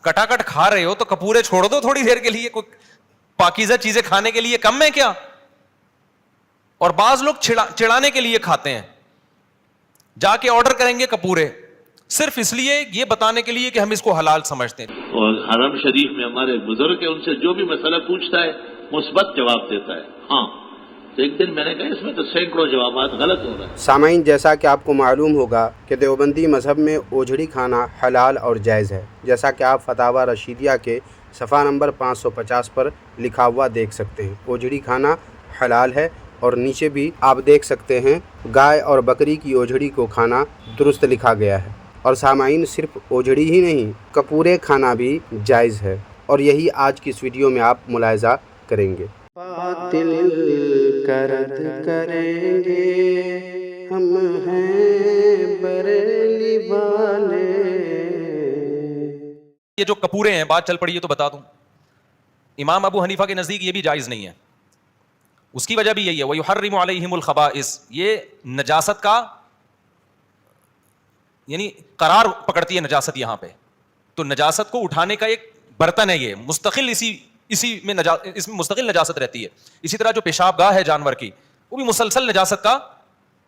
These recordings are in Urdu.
کٹا کٹ کھا رہے ہو تو کپورے چھوڑ دو تھوڑی دیر کے لیے, کوئی پاکیزہ چیزیں کھانے کے لیے کم ہے کیا؟ اور بعض لوگ چڑھانے کے لیے کھاتے ہیں, جا کے آرڈر کریں گے کپورے صرف اس لیے یہ بتانے کے لیے کہ ہم اس کو حلال سمجھتے ہیں. اور حرم شریف میں ہمارے بزرگ ہیں, ان سے جو بھی مسئلہ پوچھتا ہے مثبت جواب دیتا ہے. ہاں تو ایک دن میں نے کہا اس میں تو سینکڑوں جوابات غلط ہو رہے ہیں. سامعین, جیسا کہ آپ کو معلوم ہوگا کہ دیوبندی مذہب میں اوجھڑی کھانا حلال اور جائز ہے, جیسا کہ آپ فتاوی رشیدیہ کے صفحہ نمبر 550 پر لکھا ہوا دیکھ سکتے ہیں. اوجھڑی کھانا حلال ہے, اور نیچے بھی آپ دیکھ سکتے ہیں گائے اور بکری کی اوجھڑی کو کھانا درست لکھا گیا ہے. اور سامعین, صرف اوجھڑی ہی نہیں, کپورے کھانا بھی جائز ہے, اور یہی آج کی اس ویڈیو میں آپ ملاحظہ کریں گے. باطل کا رد کریں گے ہم ہیں بریلی والے. یہ جو کپورے ہیں, بات چل پڑی ہے تو بتا دوں, امام ابو حنیفہ کے نزدیک یہ بھی جائز نہیں ہے. اس کی وجہ بھی یہی ہے, وَيُحَرِّمُ عَلَيْهِمُ الْخَبَائِث, یہ نجاست کا یعنی قرار پکڑتی ہے نجاست یہاں پہ. تو نجاست کو اٹھانے کا ایک برتن ہے, یہ مستقل اسی میں اس میں مستقل نجاست رہتی ہے. اسی طرح جو پیشاب گاہ ہے جانور کی, وہ بھی مسلسل نجاست کا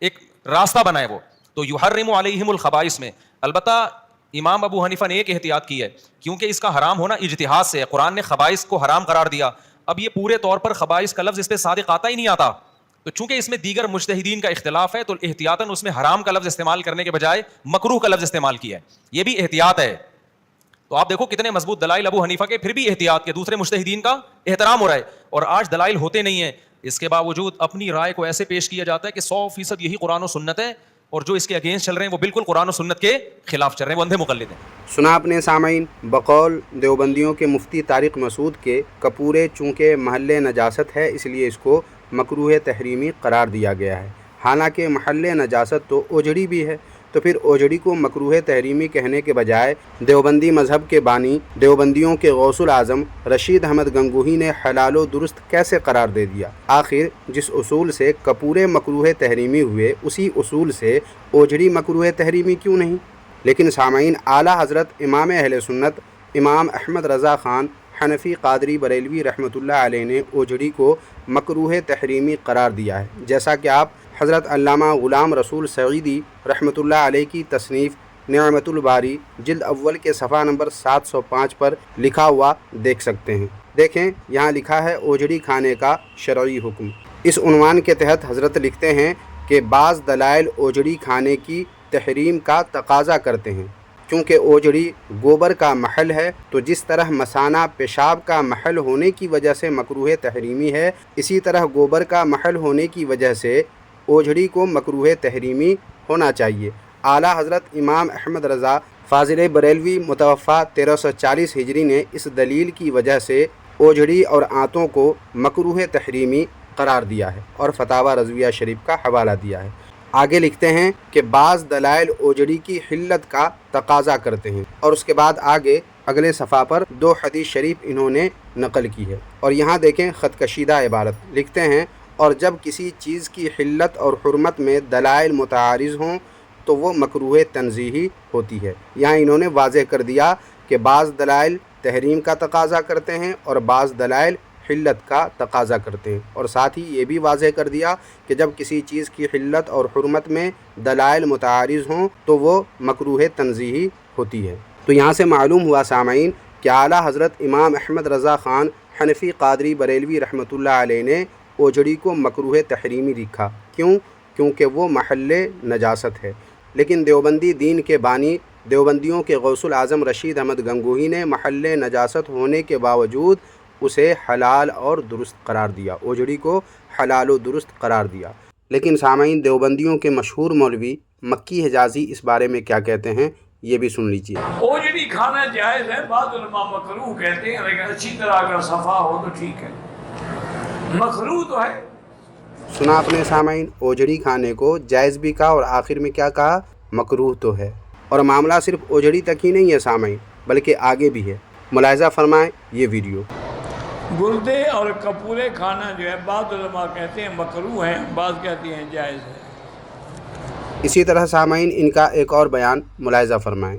ایک راستہ بنا ہے وہ. تو یحرم علیہم الخبائث میں البتہ امام ابو حنیفہ نے ایک احتیاط کی ہے, کیونکہ اس کا حرام ہونا اجتہاد سے ہے. قرآن نے خبائث کو حرام قرار دیا, اب یہ پورے طور پر خبائث کا لفظ اس پہ صادق آتا ہی نہیں آتا, تو چونکہ اس میں دیگر مجتہدین کا اختلاف ہے تو احتیاطاً اس میں حرام کا لفظ استعمال کرنے کے بجائے مکروہ کا لفظ استعمال کیا ہے. یہ بھی احتیاط ہے. تو آپ دیکھو کتنے مضبوط دلائل ابو حنیفہ کے, پھر بھی احتیاط کے دوسرے مجتہدین کا احترام ہو رہا ہے. اور آج دلائل ہوتے نہیں ہیں, اس کے باوجود اپنی رائے کو ایسے پیش کیا جاتا ہے کہ 100% یہی قرآن و سنت ہے, اور جو اس کے اگینسٹ چل رہے ہیں وہ بالکل قرآن و سنت کے خلاف چل رہے ہیں, وہ اندھے مقلد ہیں. سنا اپنے سامعین, بقول دیوبندیوں کے مفتی طارق مسعود کے کپورے چونکہ محل نجاست ہے اس لیے اس کو مکروہ تحریمی قرار دیا گیا ہے, حالانکہ محل نجاست تو اوجھڑی بھی ہے. تو پھر اوجھڑی کو مکروہ تحریمی کہنے کے بجائے دیوبندی مذہب کے بانی دیوبندیوں کے غوث الاعظم رشید احمد گنگوہی نے حلال و درست کیسے قرار دے دیا؟ آخر جس اصول سے کپورے مکروہ تحریمی ہوئے اسی اصول سے اوجھڑی مکروہ تحریمی کیوں نہیں؟ لیکن سامعین, اعلیٰ حضرت امام اہل سنت امام احمد رضا خان حنفی قادری بریلوی رحمۃ اللہ علیہ نے اوجھڑی کو مکروہ تحریمی قرار دیا ہے, جیسا کہ آپ حضرت علامہ غلام رسول سعیدی رحمۃ اللہ علیہ کی تصنیف نعمت الباری جلد اول کے صفحہ نمبر 705 پر لکھا ہوا دیکھ سکتے ہیں. دیکھیں, یہاں لکھا ہے اوجھڑی کھانے کا شرعی حکم. اس عنوان کے تحت حضرت لکھتے ہیں کہ بعض دلائل اوجھڑی کھانے کی تحریم کا تقاضا کرتے ہیں. کیونکہ اوجھڑی گوبر کا محل ہے, تو جس طرح مثانہ پیشاب کا محل ہونے کی وجہ سے مکروہ تحریمی ہے, اسی طرح گوبر کا محل ہونے کی وجہ سے اوجھڑی کو مکروہ تحریمی ہونا چاہیے. اعلیٰ حضرت امام احمد رضا فاضل بریلوی متوفی 1340 ہجری نے اس دلیل کی وجہ سے اوجھڑی اور آنتوں کو مکروہ تحریمی قرار دیا ہے اور فتاوی رضویہ شریف کا حوالہ دیا ہے. آگے لکھتے ہیں کہ بعض دلائل اوجھڑی کی حلت کا تقاضا کرتے ہیں, اور اس کے بعد آگے اگلے صفحہ پر 2 حدیث شریف انہوں نے نقل کی ہے. اور یہاں دیکھیں خط کشیدہ عبارت, لکھتے ہیں اور جب کسی چیز کی حلت اور حرمت میں دلائل متعارض ہوں تو وہ مکروہ تنزیہی ہوتی ہے. یہاں انہوں نے واضح کر دیا کہ بعض دلائل تحریم کا تقاضا کرتے ہیں اور بعض دلائل حلت کا تقاضا کرتے ہیں, اور ساتھ ہی یہ بھی واضح کر دیا کہ جب کسی چیز کی حلت اور حرمت میں دلائل متعارض ہوں تو وہ مکروہ تنزیہی ہوتی ہے. تو یہاں سے معلوم ہوا سامعین کہ اعلیٰ حضرت امام احمد رضا خان حنفی قادری بریلوی رحمۃ اللہ علیہ نے اوجھڑی کو مکروہ تحریمی لکھا. کیوں؟ کیونکہ وہ محل نجاست ہے. لیکن دیوبندی دین کے بانی دیوبندیوں کے غوث الاعظم رشید احمد گنگوہی نے محل نجاست ہونے کے باوجود اسے حلال اور درست قرار دیا, اوجھڑی کو حلال و درست قرار دیا. لیکن سامعین, دیوبندیوں کے مشہور مولوی مکی حجازی اس بارے میں کیا کہتے ہیں یہ بھی سن لیجیے. اوجھڑی کھانا جائز ہے, بعض علماء مکروہ کہتے ہیں, لیکن اچھی طرح اگر صفا ہو تو ٹھیک ہے. مکروہ تو ہے. سنا اپنے سامعین, اوجھڑی کھانے کو جائز بھی کہا اور آخر میں کیا کہا, مکروہ تو ہے. اور معاملہ صرف اوجھڑی تک ہی نہیں ہے سامعین, بلکہ آگے بھی ہے. ملاحظہ فرمائیں یہ ویڈیو. گردے اور کپورے کھانا جو ہے بعض علماء کہتے ہیں مکروہ ہیں, بعض کہتے ہیں جائز ہے. اسی طرح سامعین ان کا ایک اور بیان ملاحظہ فرمائیں.